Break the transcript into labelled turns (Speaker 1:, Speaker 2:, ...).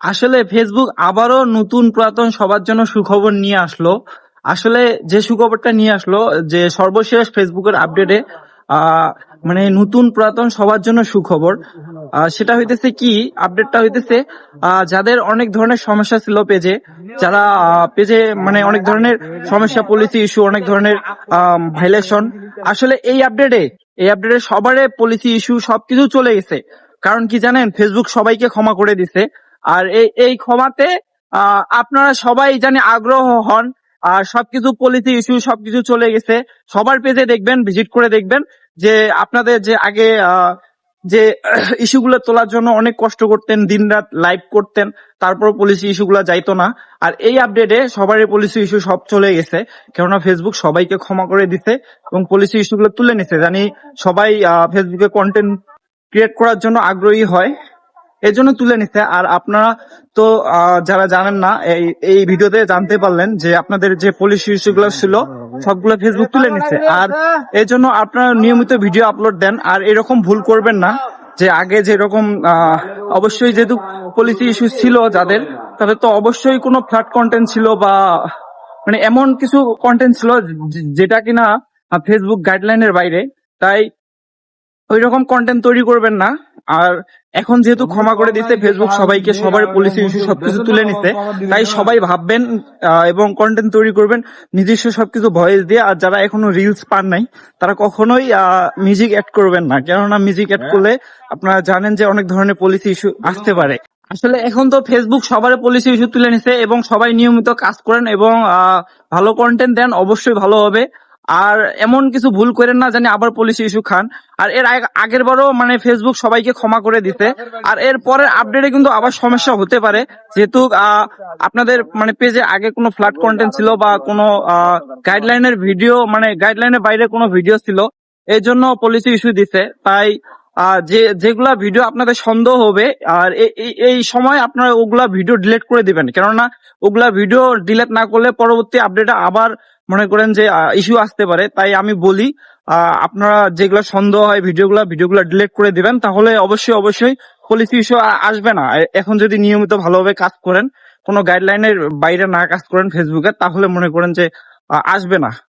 Speaker 1: আসলে ফেসবুক আবারও নতুন পুরাতন সবার জন্য সুখবর নিয়ে আসলো। আসলে যে সুখবরটা নিয়ে আসলো, যে সর্বশেষ ফেসবুকের আপডেটে মানে নতুন পুরাতন সবার জন্য সুখবর। সেটা হইতেছে কি, আপডেটটা হইতেছে যাদের অনেক ধরনের সমস্যা ছিল পেজে, যারা পেজে মানে অনেক ধরনের সমস্যা, পলিসি ইস্যু, অনেক ধরনের ভাইলেশন। আসলে এই আপডেটে সবারে পলিসি ইস্যু সবকিছু চলে গেছে। কারণ কি জানেন, ফেসবুক সবাইকে ক্ষমা করে দিছে। আর এই ক্ষমাতে আপনারা সবাই জানি আগ্রহ হন। আর সবকিছু পলিসি ইস্যু সবকিছু চলে গেছে। সবার পেজে দেখবেন, ভিজিট করে দেখবেন যে আপনাদের যে আগে যে ইস্যুগুলো তোলার জন্য অনেক কষ্ট করতেন, দিনরাত লাইভ করতেন, তারপর পলিসি ইস্যুগুলো যাইতো না। আর এই আপডেটে সবারই পলিসি ইস্যু সব চলে গেছে, কেননা ফেসবুক সবাইকে ক্ষমা করে দিছে এবং পলিসি ইস্যুগুলো তুলে নিছে। জানি সবাই ফেসবুকে কন্টেন্ট ক্রিয়েট করার জন্য আগ্রহী হয়, এর জন্য তুলে নিচ্ছে। আর আপনারা তো যারা জানেন না, এই ভিডিওতে জানতে পারলেন যে আপনাদের যে পলিসি ইস্যু গুলো ছিল সবগুলো ফেসবুক তুলে নিচ্ছে। আর এই জন্য আপনারা নিয়মিত ভিডিও আপলোড দেন, আর এরকম ভুল করবেন না যে আগে যেরকম অবশ্যই যেহেতু পলিসি ইস্যু ছিল যাদের, তাদের তো অবশ্যই কোনো ফ্ল্যাট কন্টেন্ট ছিল বা মানে এমন কিছু কন্টেন্ট ছিল যেটা কিনা ফেসবুক গাইডলাইনের বাইরে। তাই ওই রকম কন্টেন্ট তৈরি করবেন না। আর এখন যেহেতু ক্ষমা করে দিচ্ছে ফেসবুক সবাইকে, সবার পলিসি ইস্যু সবকিছু তুলে নিচ্ছে, তাই সবাই ভাববেন এবং কন্টেন্ট তৈরি করবেন নিজস্ব সবকিছু ভয়েস দিয়ে। আর যারা এখনো রিলস পান নাই, তারা কখনোই মিউজিক অ্যাড করবেন না, কেননা মিউজিক অ্যাড করলে আপনারা জানেন যে অনেক ধরনের পলিসি ইস্যু আসতে পারে। আসলে এখন তো ফেসবুক সবার পলিসি ইস্যু তুলে নিছে এবং সবাই নিয়মিত কাজ করেন এবং ভালো কন্টেন্ট দেন, অবশ্যই ভালো হবে। আর এমন কিছু ভুল করেন না জানি আবার পলিসি ইস্যু খান। আর এর আগের বারও মানে ফেসবুক সবাইকে ক্ষমা করে দিতে। আর এর পরের আপডেটে কিন্তু আবার সমস্যা হতে পারে, যেহেতু আপনাদের মানে পেজে আগে কোনো ফ্ল্যাট কন্টেন্ট ছিল বা কোনো গাইডলাইনের ভিডিও, মানে গাইডলাইনের বাইরে কোনো ভিডিও ছিল, এই জন্য পলিসি ইস্যু দিছে। তাই যেগুলা ভিডিও আপনাদের সন্দেহ হবে, আর এই সময় আপনারা ওগুলা ভিডিও ডিলিট করে দিবেন, কেননা ওগুলা ভিডিও ডিলিট না করলে পরবর্তী আপডেটে আবার মনে করেন যে ইস্যু আসতে পারে। তাই আমি বলি আপনারা যেগুলো সন্দেহ হয় ভিডিওগুলো ডিলিট করে দিবেন, তাহলে অবশ্যই পলিসি ইস্যু আসবে না। এখন যদি নিয়মিত ভালোভাবে কাজ করেন, কোনো গাইডলাইনের বাইরে না কাজ করেন ফেসবুকে, তাহলে মনে করেন যে আসবে না।